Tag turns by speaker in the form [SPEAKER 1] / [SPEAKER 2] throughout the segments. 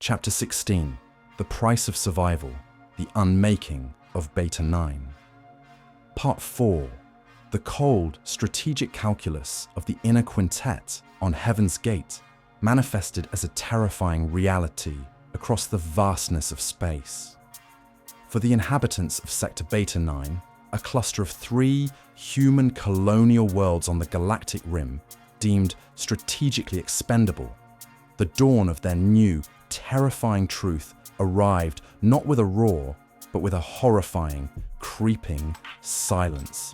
[SPEAKER 1] Chapter 16, The Price of Survival, The Unmaking of Beta 9. Part 4, The cold, strategic calculus of the Inner Quintet on Heaven's Gate manifested as a terrifying reality across the vastness of space. For the inhabitants of Sector Beta 9, a cluster of 3 human colonial worlds on the galactic rim deemed strategically expendable, the dawn of their new, terrifying truth arrived not with a roar, but with a horrifying, creeping silence.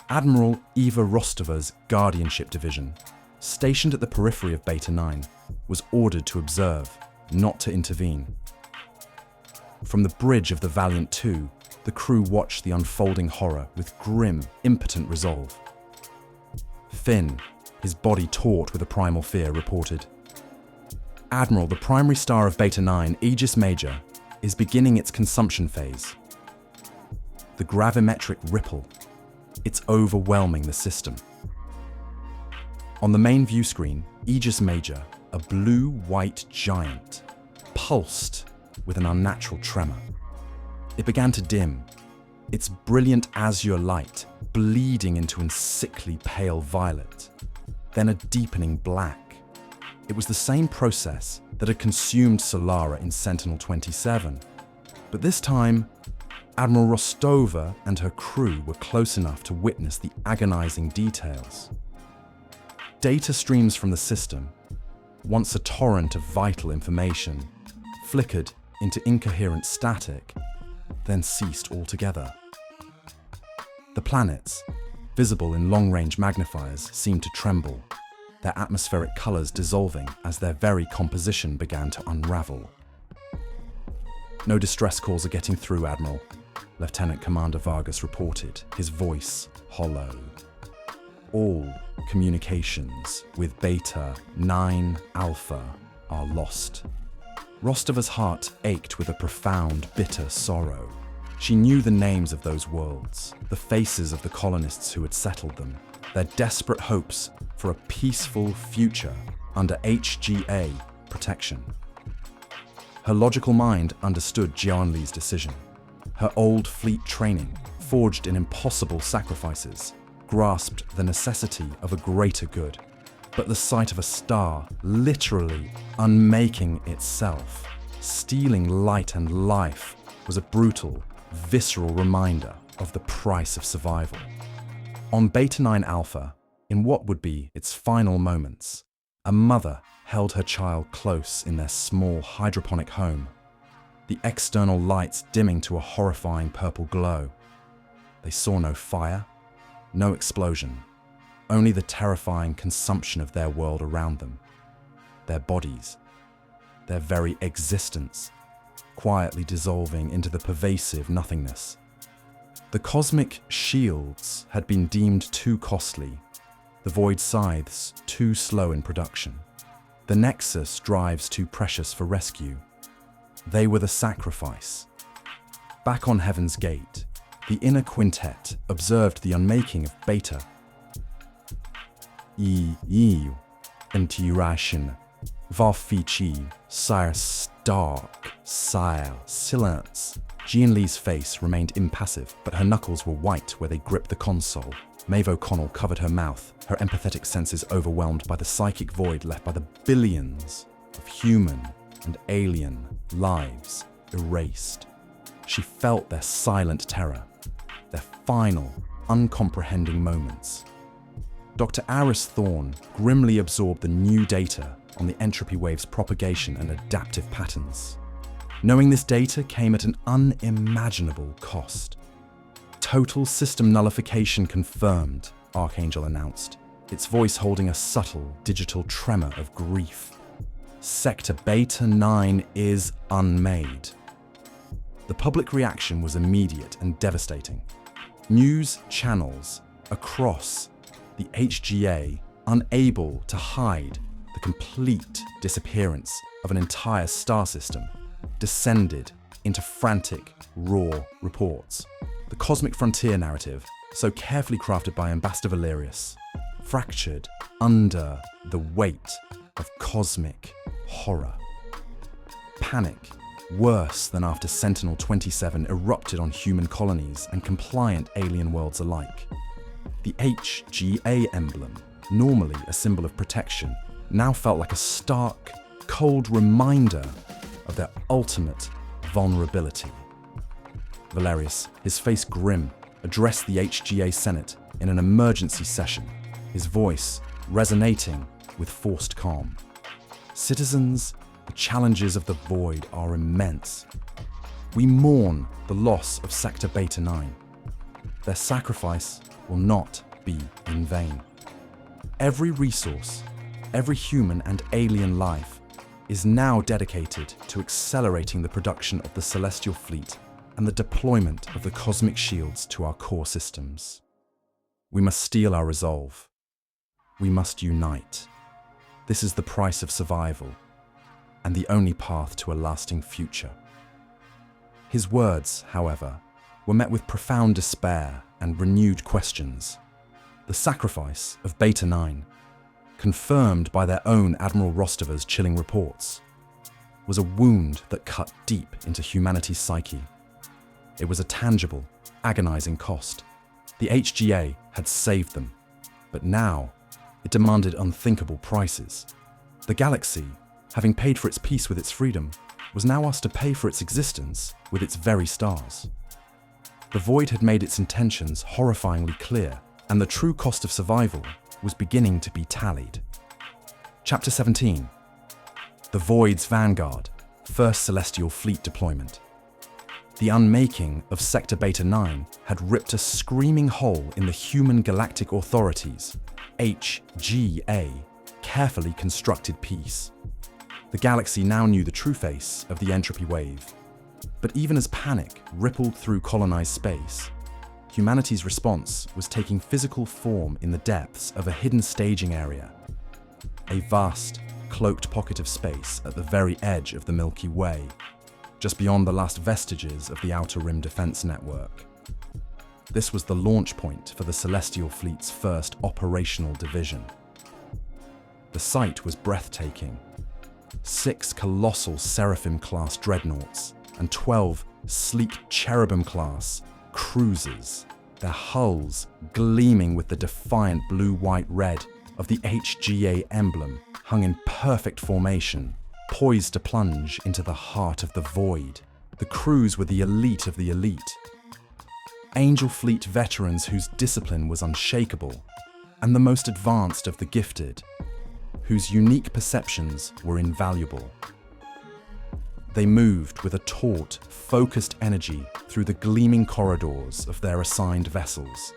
[SPEAKER 1] Admiral Eva Rostova's Guardianship Division, stationed at the periphery of Beta 9, was ordered to observe, not to intervene. From the bridge of the Valiant 2, the crew watched the unfolding horror with grim, impotent resolve. Finn, his body taut with a primal fear, reported, "Admiral, the primary star of Beta 9, Aegis Major, is beginning its consumption phase. The gravimetric ripple, it's overwhelming the system." On the main view screen, Aegis Major, a blue-white giant, pulsed with an unnatural tremor. It began to dim, its brilliant azure light bleeding into a sickly pale violet, then a deepening black. It was the same process that had consumed Solara in Sentinel-27, but this time, Admiral Rostova and her crew were close enough to witness the agonizing details. Data streams from the system, once a torrent of vital information, flickered into incoherent static, then ceased altogether. The planets, visible in long-range magnifiers, seemed to tremble, their atmospheric colors dissolving as their very composition began to unravel. "No distress calls are getting through, Admiral," Lieutenant Commander Vargas reported, his voice hollow. "All communications with Beta 9 Alpha are lost." Rostova's heart ached with a profound, bitter sorrow. She knew the names of those worlds, the faces of the colonists who had settled them, their desperate hopes for a peaceful future under HGA protection. Her logical mind understood Jianli's decision. Her old fleet training, forged in impossible sacrifices, grasped the necessity of a greater good. But the sight of a star literally unmaking itself, stealing light and life, was a brutal, visceral reminder of the price of survival. On Beta 9 Alpha, in what would be its final moments, a mother held her child close in their small hydroponic home, the external lights dimming to a horrifying purple glow. They saw no fire, no explosion, only the terrifying consumption of their world around them, their bodies, their very existence, quietly dissolving into the pervasive nothingness. The cosmic shields had been deemed too costly, the void scythes too slow in production, the Nexus drives too precious for rescue. They were the sacrifice. Back on Heaven's Gate, the Inner Quintet observed the unmaking of Beta. Intuition, Varfichi, Sire Stark, Sire Silence. Jianli's face remained impassive, but her knuckles were white where they gripped the console. Maeve O'Connell covered her mouth, her empathetic senses overwhelmed by the psychic void left by the billions of human and alien lives erased. She felt their silent terror, their final, uncomprehending moments. Dr. Aris Thorne grimly absorbed the new data on the entropy wave's propagation and adaptive patterns. Knowing this data came at an unimaginable cost. "Total system nullification confirmed," Archangel announced, its voice holding a subtle digital tremor of grief. "Sector Beta 9 is unmade." The public reaction was immediate and devastating. News channels across the HGA, unable to hide the complete disappearance of an entire star system, descended into frantic, raw reports. The cosmic frontier narrative, so carefully crafted by Ambassador Valerius, fractured under the weight of cosmic horror. Panic, worse than after Sentinel-27 erupted on human colonies and compliant alien worlds alike. The HGA emblem, normally a symbol of protection, now felt like a stark, cold reminder of their ultimate vulnerability. Valerius, his face grim, addressed the HGA Senate in an emergency session, his voice resonating with forced calm. Citizens, the challenges of the void are immense. We mourn the loss of Sector Beta 9. Their sacrifice will not be in vain. Every resource, every human and alien life is now dedicated to accelerating the production of the Celestial Fleet and the deployment of the cosmic shields to our core systems. We must steel our resolve. We must unite. This is the price of survival and the only path to a lasting future. His words, however, were met with profound despair and renewed questions. The sacrifice of Beta 9, confirmed by their own Admiral Rostova's chilling reports, was a wound that cut deep into humanity's psyche. It was a tangible, agonizing cost. The HGA had saved them, but now it demanded unthinkable prices. The galaxy, having paid for its peace with its freedom, was now asked to pay for its existence with its very stars. The void had made its intentions horrifyingly clear, and the true cost of survival was beginning to be tallied. Chapter 17. The Void's Vanguard, First Celestial Fleet Deployment. The unmaking of Sector Beta 9 had ripped a screaming hole in the Human Galactic Authority's, HGA, carefully constructed peace. The galaxy now knew the true face of the entropy wave. But even as panic rippled through colonized space, humanity's response was taking physical form in the depths of a hidden staging area, a vast, cloaked pocket of space at the very edge of the Milky Way, just beyond the last vestiges of the Outer Rim Defense Network. This was the launch point for the Celestial Fleet's first operational division. The sight was breathtaking. 6 colossal Seraphim-class dreadnoughts and 12 sleek Cherubim-class cruisers, their hulls gleaming with the defiant blue-white-red of the HGA emblem, hung in perfect formation, poised to plunge into the heart of the void. The crews were the elite of the elite. Angel Fleet veterans whose discipline was unshakable, and the most advanced of the gifted, whose unique perceptions were invaluable. They moved with a taut, focused energy through the gleaming corridors of their assigned vessels,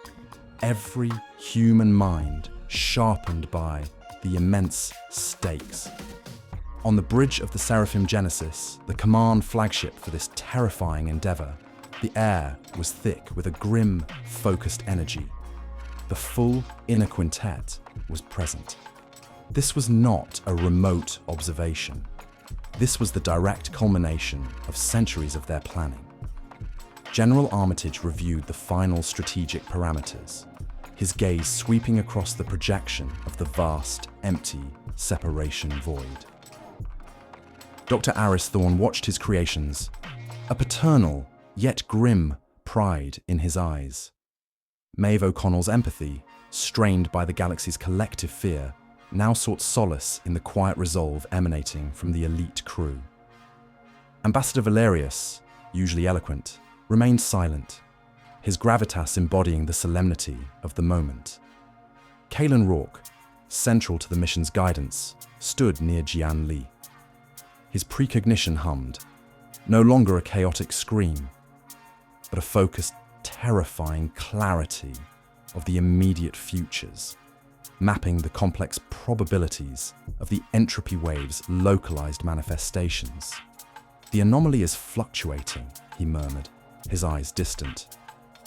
[SPEAKER 1] every human mind sharpened by the immense stakes. On the bridge of the Seraphim Genesis, the command flagship for this terrifying endeavor, the air was thick with a grim, focused energy. The full Inner Quintet was present. This was not a remote observation. This was the direct culmination of centuries of their planning. General Armitage reviewed the final strategic parameters, his gaze sweeping across the projection of the vast, empty separation void. Dr. Aris Thorne watched his creations, a paternal yet grim pride in his eyes. Maeve O'Connell's empathy, strained by the galaxy's collective fear, now sought solace in the quiet resolve emanating from the elite crew. Ambassador Valerius, usually eloquent, remained silent, his gravitas embodying the solemnity of the moment. Kalen Rourke, central to the mission's guidance, stood near Jian Li. His precognition hummed, no longer a chaotic scream, but a focused, terrifying clarity of the immediate futures, mapping the complex probabilities of the entropy wave's localized manifestations. The anomaly is fluctuating, he murmured, his eyes distant.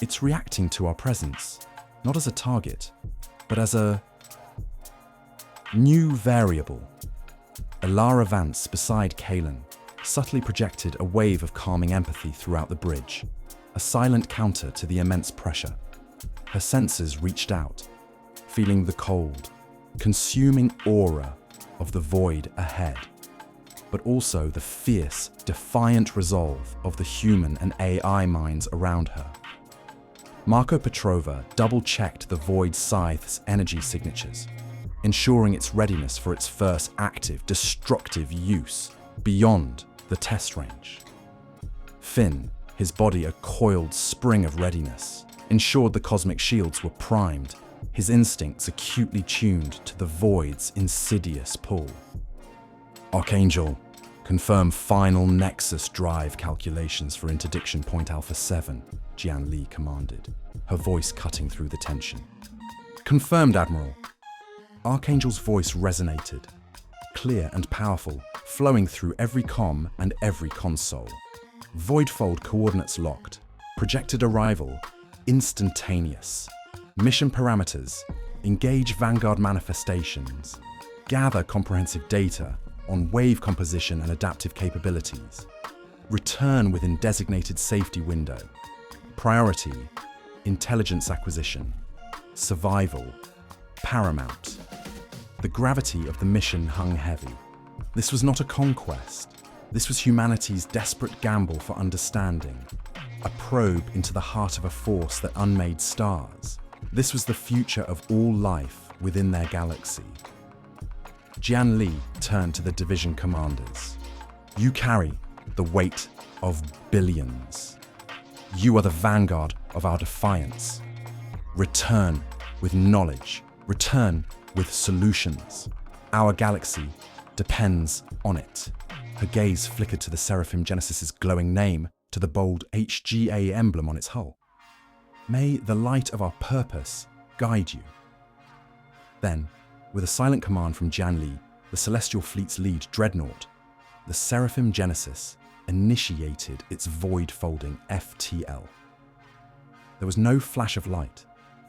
[SPEAKER 1] It's reacting to our presence, not as a target, but as a new variable. Ilara Vance, beside Kalen, subtly projected a wave of calming empathy throughout the bridge, a silent counter to the immense pressure. Her senses reached out, feeling the cold, consuming aura of the void ahead. but also the fierce, defiant resolve of the human and AI minds around her. Marco Petrova double-checked the Void Scythe's energy signatures, ensuring its readiness for its first active, destructive use beyond the test range. Finn, his body a coiled spring of readiness, ensured the cosmic shields were primed, his instincts acutely tuned to the Void's insidious pull. Archangel, confirm final Nexus drive calculations for interdiction point Alpha 7, Jian Li commanded, her voice cutting through the tension. Confirmed, Admiral. Archangel's voice resonated, clear and powerful, flowing through every comm and every console. Voidfold coordinates locked. Projected arrival, instantaneous. Mission parameters, engage Vanguard manifestations. Gather comprehensive data on wave composition and adaptive capabilities. Return within designated safety window. Priority, intelligence acquisition. Survival, paramount. The gravity of the mission hung heavy. This was not a conquest. This was humanity's desperate gamble for understanding, a probe into the heart of a force that unmade stars. This was the future of all life within their galaxy. Jian Li turned to the division commanders. You carry the weight of billions. You are the vanguard of our defiance. Return with knowledge. Return with solutions. Our galaxy depends on it. Her gaze flickered to the Seraphim Genesis's glowing name, to the bold HGA emblem on its hull. May the light of our purpose guide you. Then, with a silent command from Jian Li, the Celestial Fleet's lead dreadnought, the Seraphim Genesis initiated its void-folding FTL. There was no flash of light,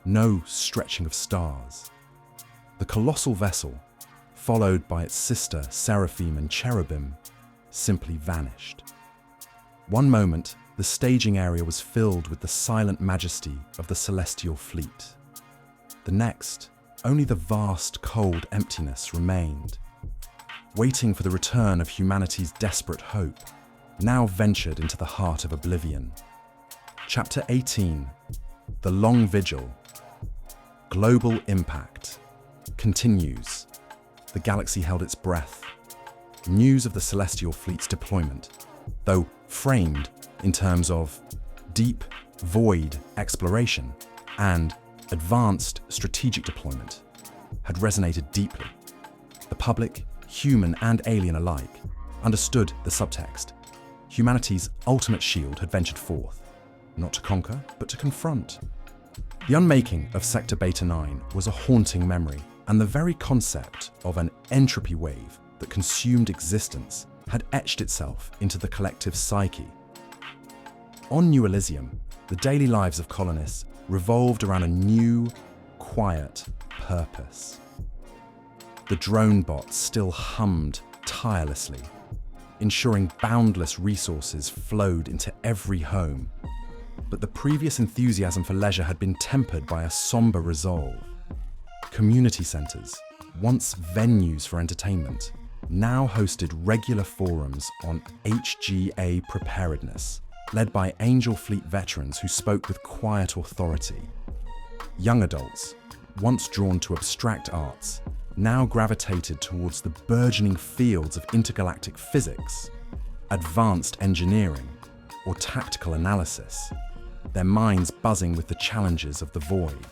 [SPEAKER 1] no stretching of stars. The colossal vessel, followed by its sister Seraphim and Cherubim, simply vanished. One moment, the staging area was filled with the silent majesty of the Celestial Fleet. The next, only the vast, cold emptiness remained, waiting for the return of humanity's desperate hope, now ventured into the heart of oblivion. Chapter 18, The Long Vigil. Global Impact continues. The galaxy held its breath. News of the Celestial Fleet's deployment, though framed in terms of deep, void exploration and advanced strategic deployment, had resonated deeply. The public, human and alien alike, understood the subtext. Humanity's ultimate shield had ventured forth, not to conquer, but to confront. The unmaking of Sector Beta 9 was a haunting memory, and the very concept of an entropy wave that consumed existence had etched itself into the collective psyche. On New Elysium, the daily lives of colonists revolved around a new, quiet purpose. The drone bots still hummed tirelessly, ensuring boundless resources flowed into every home. But the previous enthusiasm for leisure had been tempered by a somber resolve. Community centers, once venues for entertainment, now hosted regular forums on HGA preparedness, led by Angel Fleet veterans who spoke with quiet authority. Young adults, once drawn to abstract arts, now gravitated towards the burgeoning fields of intergalactic physics, advanced engineering, or tactical analysis, their minds buzzing with the challenges of the void.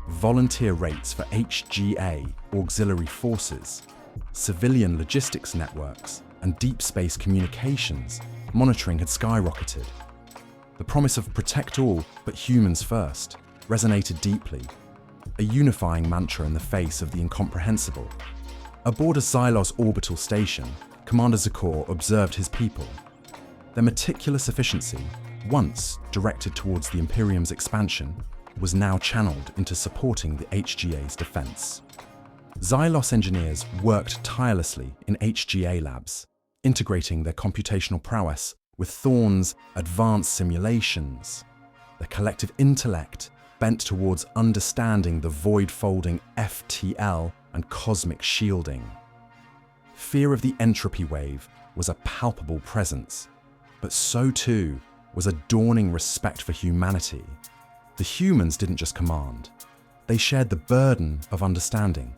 [SPEAKER 1] Volunteer rates for HGA auxiliary forces, civilian logistics networks, and deep space communications monitoring had skyrocketed. The promise of protect all but humans first resonated deeply, a unifying mantra in the face of the incomprehensible. Aboard a Xylos orbital station, Commander Zakor observed his people. Their meticulous efficiency, once directed towards the Imperium's expansion, was now channeled into supporting the HGA's defense. Xylos engineers worked tirelessly in HGA labs, integrating their computational prowess with Thorne's advanced simulations. Their collective intellect bent towards understanding the void-folding FTL and cosmic shielding. Fear of the entropy wave was a palpable presence, but so too was a dawning respect for humanity. The humans didn't just command. They shared the burden of understanding,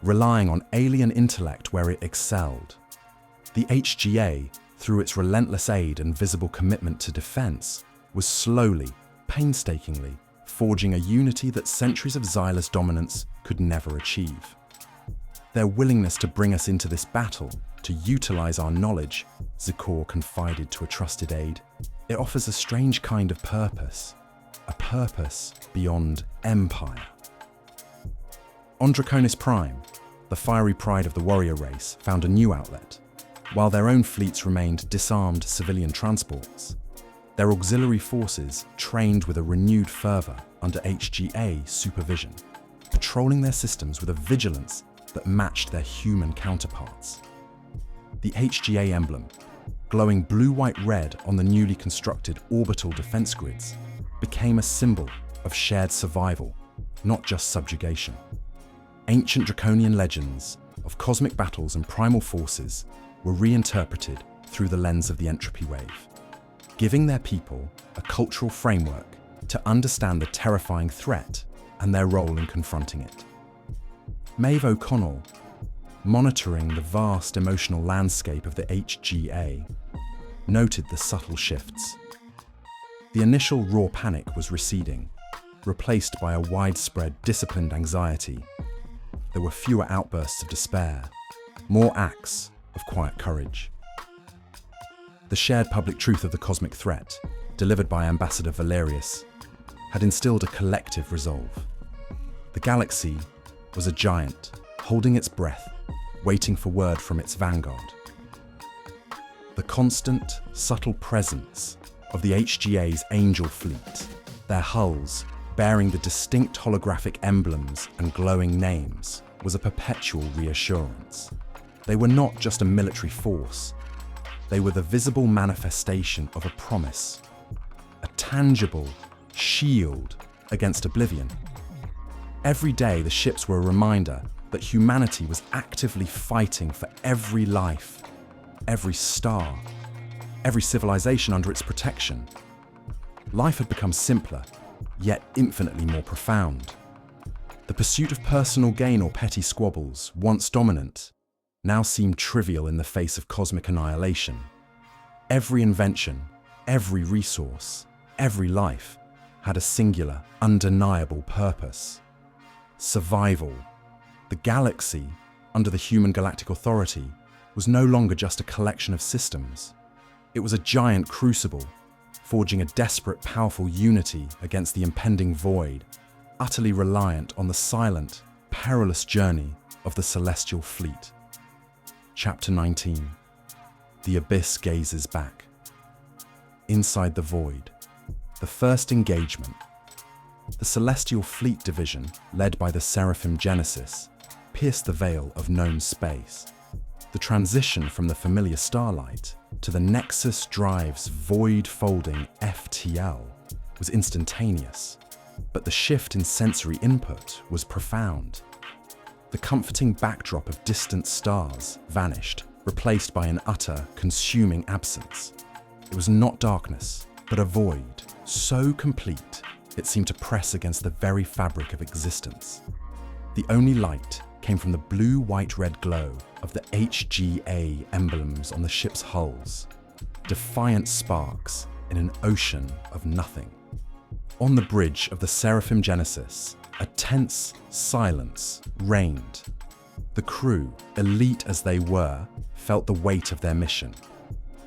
[SPEAKER 1] relying on alien intellect where it excelled. The HGA, through its relentless aid and visible commitment to defense, was slowly, painstakingly, forging a unity that centuries of Xyla's dominance could never achieve. Their willingness to bring us into this battle, to utilize our knowledge, Zikor confided to a trusted aide, it offers a strange kind of purpose, a purpose beyond empire. On Draconis Prime, the fiery pride of the warrior race found a new outlet. While their own fleets remained disarmed civilian transports, their auxiliary forces trained with a renewed fervor under HGA supervision, patrolling their systems with a vigilance that matched their human counterparts. The HGA emblem, glowing blue-white-red on the newly constructed orbital defense grids, became a symbol of shared survival, not just subjugation. Ancient draconian legends of cosmic battles and primal forces were reinterpreted through the lens of the entropy wave, giving their people a cultural framework to understand the terrifying threat and their role in confronting it. Maeve O'Connell, monitoring the vast emotional landscape of the HGA, noted the subtle shifts. The initial raw panic was receding, replaced by a widespread disciplined anxiety. There were fewer outbursts of despair, more acts of quiet courage. The shared public truth of the cosmic threat, delivered by Ambassador Valerius, had instilled a collective resolve. The galaxy was a giant, holding its breath, waiting for word from its vanguard. The constant, subtle presence of the HGA's Angel fleet, their hulls bearing the distinct holographic emblems and glowing names, was a perpetual reassurance. They were not just a military force. They were the visible manifestation of a promise, a tangible shield against oblivion. Every day, the ships were a reminder that humanity was actively fighting for every life, every star, every civilization under its protection. Life had become simpler, yet infinitely more profound. The pursuit of personal gain or petty squabbles, once dominant, now seemed trivial in the face of cosmic annihilation. Every invention, every resource, every life had a singular, undeniable purpose. Survival. The galaxy, under the Human Galactic Authority, was no longer just a collection of systems. It was a giant crucible, forging a desperate, powerful unity against the impending void, utterly reliant on the silent, perilous journey of the celestial fleet. Chapter 19. The Abyss Gazes Back. Inside the Void. The first engagement. The Celestial Fleet Division, led by the Seraphim Genesis, pierced the veil of known space. The transition from the familiar starlight to the Nexus Drive's void-folding FTL was instantaneous, but the shift in sensory input was profound. The comforting backdrop of distant stars vanished, replaced by an utter, consuming absence. It was not darkness, but a void, so complete it seemed to press against the very fabric of existence. The only light came from the blue-white-red glow of the HGA emblems on the ship's hulls, defiant sparks in an ocean of nothing. On the bridge of the Seraphim Genesis, a tense silence reigned. The crew, elite as they were, felt the weight of their mission.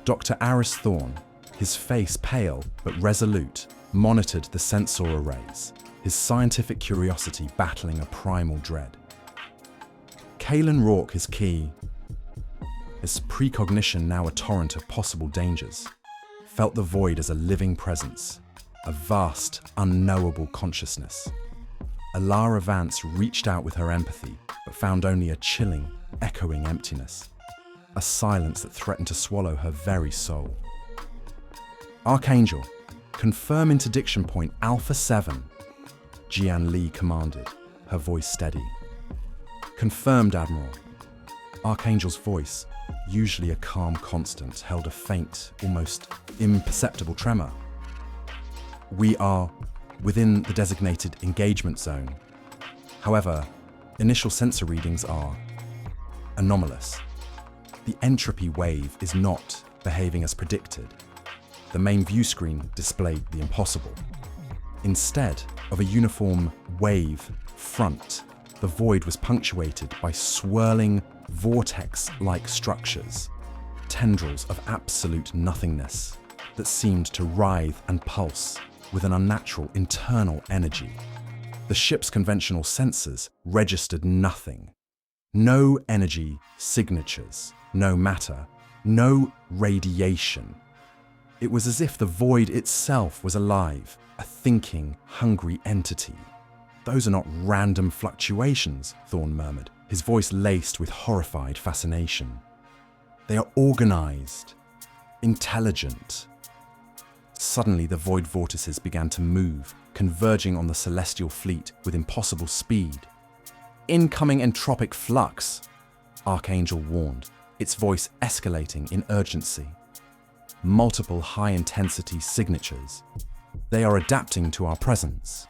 [SPEAKER 1] Dr. Aris Thorne, his face pale but resolute, monitored the sensor arrays, his scientific curiosity battling a primal dread. Kalen Rourke, his key, his precognition now a torrent of possible dangers, felt the void as a living presence, a vast, unknowable consciousness. Alara Vance reached out with her empathy, but found only a chilling, echoing emptiness, a silence that threatened to swallow her very soul. Archangel, confirm interdiction point Alpha 7, Jian Li commanded, her voice steady. Confirmed, Admiral. Archangel's voice, usually a calm constant, held a faint, almost imperceptible tremor. We are within the designated engagement zone. However, initial sensor readings are anomalous. The entropy wave is not behaving as predicted. The main view screen displayed the impossible. Instead of a uniform wave front, the void was punctuated by swirling vortex-like structures, tendrils of absolute nothingness that seemed to writhe and pulse with an unnatural internal energy. The ship's conventional sensors registered nothing. No energy signatures, no matter, no radiation. It was as if the void itself was alive, a thinking, hungry entity. "Those are not random fluctuations," Thorne murmured, his voice laced with horrified fascination. "They are organized, intelligent." Suddenly, the void vortices began to move, converging on the celestial fleet with impossible speed. "Incoming entropic flux," Archangel warned, its voice escalating in urgency. "Multiple high-intensity signatures. They are adapting to our presence."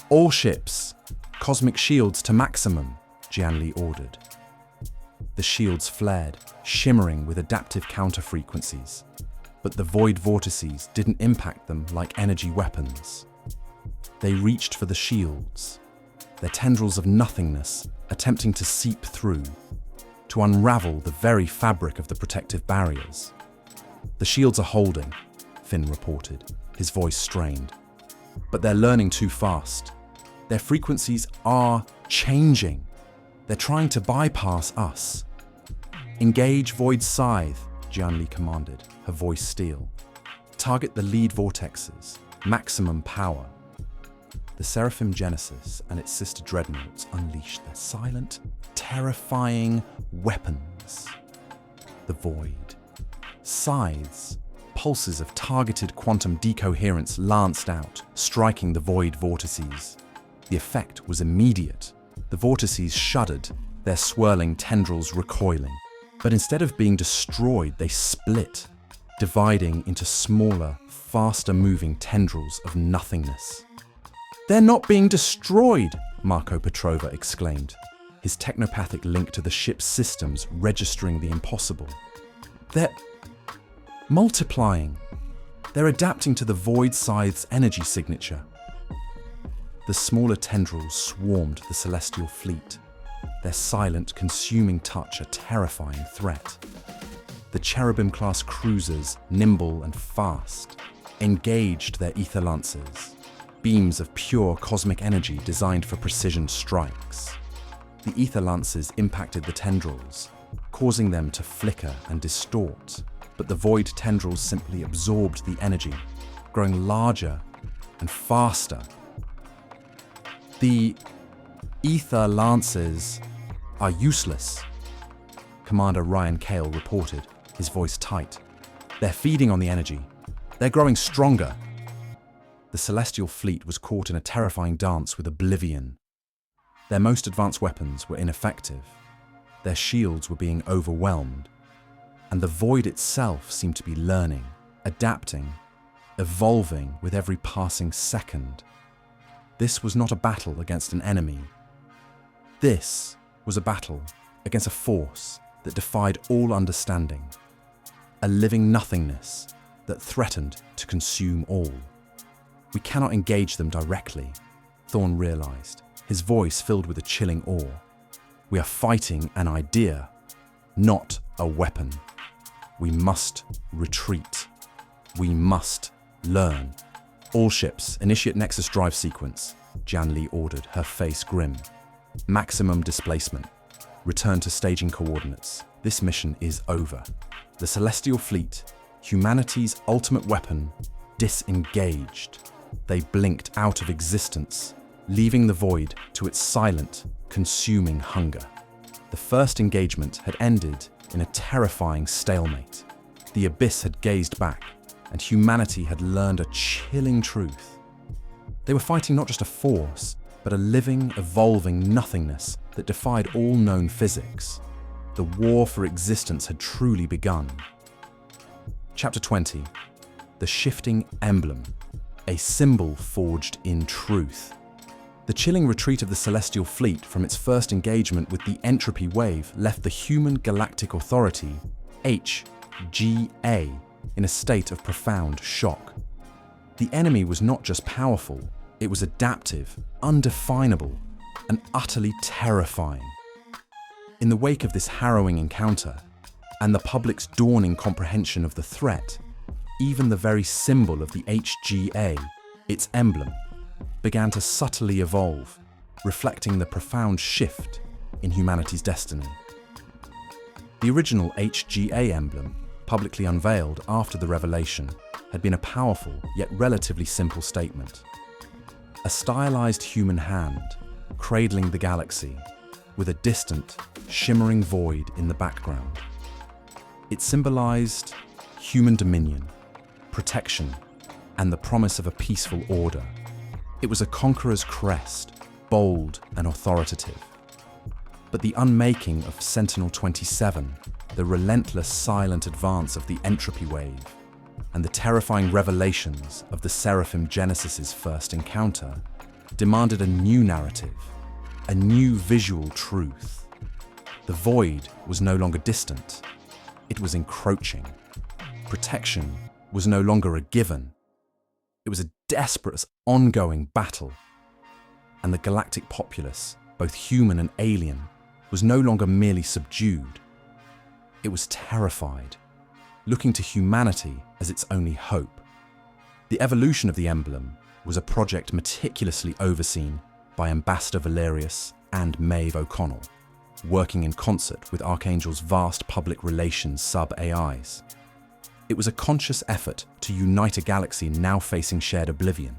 [SPEAKER 1] "All ships, cosmic shields to maximum," Jianli ordered. The shields flared, shimmering with adaptive counter-frequencies, but the void vortices didn't impact them like energy weapons. They reached for the shields, their tendrils of nothingness attempting to seep through, to unravel the very fabric of the protective barriers. "The shields are holding," Finn reported, his voice strained. "But they're learning too fast. Their frequencies are changing. They're trying to bypass us." "Engage Void Scythe," Jianli commanded, her voice steel. "Target the lead vortexes. Maximum power." The Seraphim Genesis and its sister dreadnoughts unleashed their silent, terrifying weapons. The void. Scythes, pulses of targeted quantum decoherence lanced out, striking the void vortices. The effect was immediate. The vortices shuddered, their swirling tendrils recoiling. But instead of being destroyed, they split, dividing into smaller, faster-moving tendrils of nothingness. "They're not being destroyed!" Marco Petrova exclaimed, his technopathic link to the ship's systems registering the impossible. "They're multiplying. They're adapting to the Void Scythe's energy signature." The smaller tendrils swarmed the celestial fleet, their silent, consuming touch a terrifying threat. The Cherubim-class cruisers, nimble and fast, engaged their ether lancers, beams of pure cosmic energy designed for precision strikes. The ether lancers impacted the tendrils, causing them to flicker and distort, but the void tendrils simply absorbed the energy, growing larger and faster. "The ether lancers are useless," Commander Ryan Cale reported, his voice tight. "They're feeding on the energy. They're growing stronger." The celestial fleet was caught in a terrifying dance with oblivion. Their most advanced weapons were ineffective. Their shields were being overwhelmed, and the void itself seemed to be learning, adapting, evolving with every passing second. This was not a battle against an enemy. This was a battle against a force that defied all understanding, a living nothingness that threatened to consume all. "We cannot engage them directly," Thorne realized, his voice filled with a chilling awe. "We are fighting an idea, not a weapon. We must retreat. We must learn." "All ships, initiate Nexus drive sequence," Jianli ordered, her face grim. "Maximum displacement. Return to staging coordinates. This mission is over." The Celestial Fleet, humanity's ultimate weapon, disengaged. They blinked out of existence, leaving the void to its silent, consuming hunger. The first engagement had ended in a terrifying stalemate. The abyss had gazed back, and humanity had learned a chilling truth. They were fighting not just a force, but a living, evolving nothingness that defied all known physics. The war for existence had truly begun. Chapter 20. The Shifting Emblem, a symbol forged in truth. The chilling retreat of the Celestial Fleet from its first engagement with the entropy wave left the Human Galactic Authority, HGA, in a state of profound shock. The enemy was not just powerful, it was adaptive, undefinable, and utterly terrifying. In the wake of this harrowing encounter, and the public's dawning comprehension of the threat, even the very symbol of the HGA, its emblem, began to subtly evolve, reflecting the profound shift in humanity's destiny. The original HGA emblem, publicly unveiled after the revelation, had been a powerful yet relatively simple statement. A stylized human hand cradling the galaxy with a distant, shimmering void in the background. It symbolized human dominion, protection, and the promise of a peaceful order. It was a conqueror's crest, bold and authoritative. But the unmaking of Sentinel-27, the relentless silent advance of the entropy wave, and the terrifying revelations of the Seraphim Genesis's first encounter demanded a new narrative, a new visual truth. The void was no longer distant, it was encroaching. Protection was no longer a given. It was a desperate, ongoing battle. And the galactic populace, both human and alien, was no longer merely subdued. It was terrified, looking to humanity as its only hope. The evolution of the emblem was a project meticulously overseen by Ambassador Valerius and Maeve O'Connell, working in concert with Archangel's vast public relations sub-AIs. It was a conscious effort to unite a galaxy now facing shared oblivion,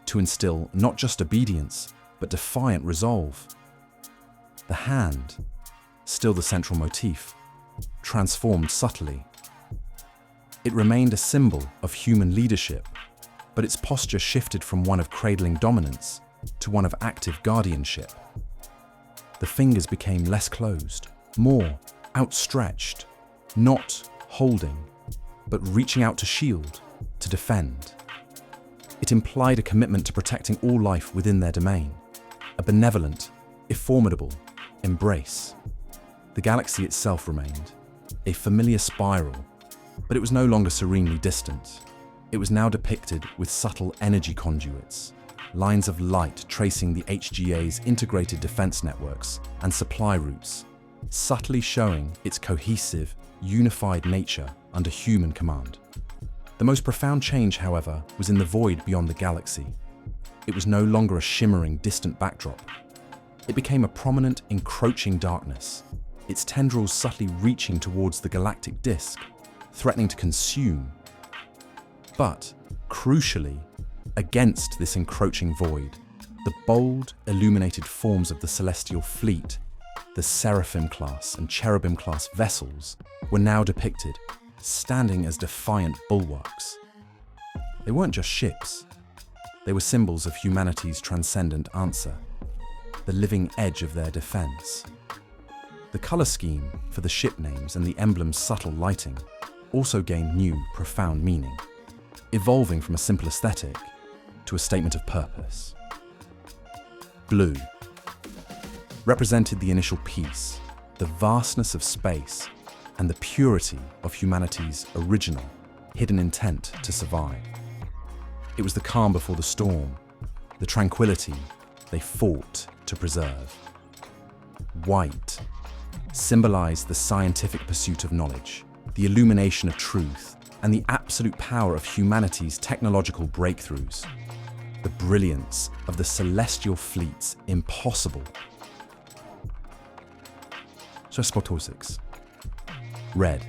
[SPEAKER 1] to instill not just obedience, but defiant resolve. The hand, still the central motif, transformed subtly. It remained a symbol of human leadership, but its posture shifted from one of cradling dominance to one of active guardianship. The fingers became less closed, more outstretched, not holding, but reaching out to shield, to defend. It implied a commitment to protecting all life within their domain, a benevolent, if formidable, embrace. The galaxy itself remained, a familiar spiral, but it was no longer serenely distant. It was now depicted with subtle energy conduits, lines of light tracing the HGA's integrated defense networks and supply routes, subtly showing its cohesive, unified nature under human command. The most profound change, however, was in the void beyond the galaxy. It was no longer a shimmering, distant backdrop. It became a prominent, encroaching darkness, its tendrils subtly reaching towards the galactic disk, threatening to consume. But, crucially, against this encroaching void, the bold, illuminated forms of the Celestial Fleet, the Seraphim-class and Cherubim-class vessels, were now depicted, standing as defiant bulwarks. They weren't just ships. They were symbols of humanity's transcendent answer, the living edge of their defense. The color scheme for the ship names and the emblem's subtle lighting also gained new, profound meaning, evolving from a simple aesthetic to a statement of purpose. Blue represented the initial peace, the vastness of space, and the purity of humanity's original, hidden intent to survive. It was the calm before the storm, the tranquility they fought to preserve. White symbolized the scientific pursuit of knowledge, the illumination of truth, and the absolute power of humanity's technological breakthroughs. The brilliance of the Celestial Fleet's impossible. Spotosis. Red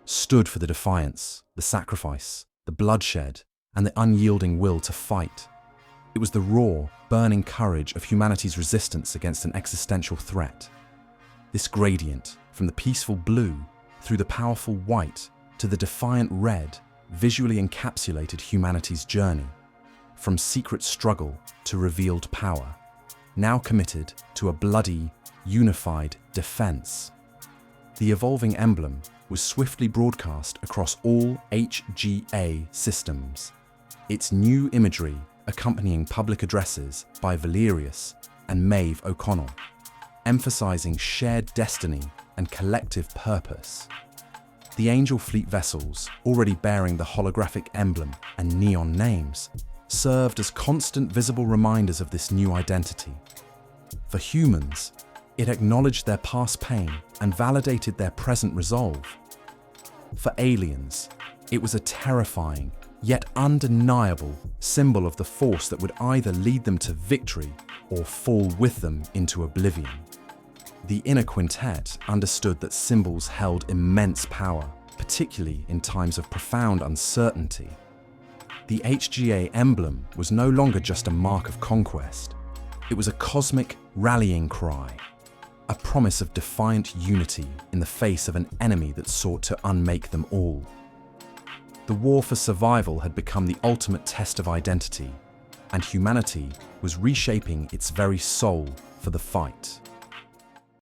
[SPEAKER 1] stood for the defiance, the sacrifice, the bloodshed, and the unyielding will to fight. It was the raw, burning courage of humanity's resistance against an existential threat. This gradient, from the peaceful blue through the powerful white to the defiant red, visually encapsulated humanity's journey, from secret struggle to revealed power. now committed to a bloody, unified defense. The evolving emblem was swiftly broadcast across all HGA systems, its new imagery accompanying public addresses by Valerius and Maeve O'Connell, emphasizing shared destiny and collective purpose. The Angel Fleet vessels, already bearing the holographic emblem and neon names, served as constant visible reminders of this new identity. For humans, it acknowledged their past pain and validated their present resolve. For aliens, it was a terrifying, yet undeniable symbol of the force that would either lead them to victory or fall with them into oblivion. The Inner Quintet understood that symbols held immense power, particularly in times of profound uncertainty. The HGA emblem was no longer just a mark of conquest. It was a cosmic rallying cry, a promise of defiant unity in the face of an enemy that sought to unmake them all. The war for survival had become the ultimate test of identity, and humanity was reshaping its very soul for the fight.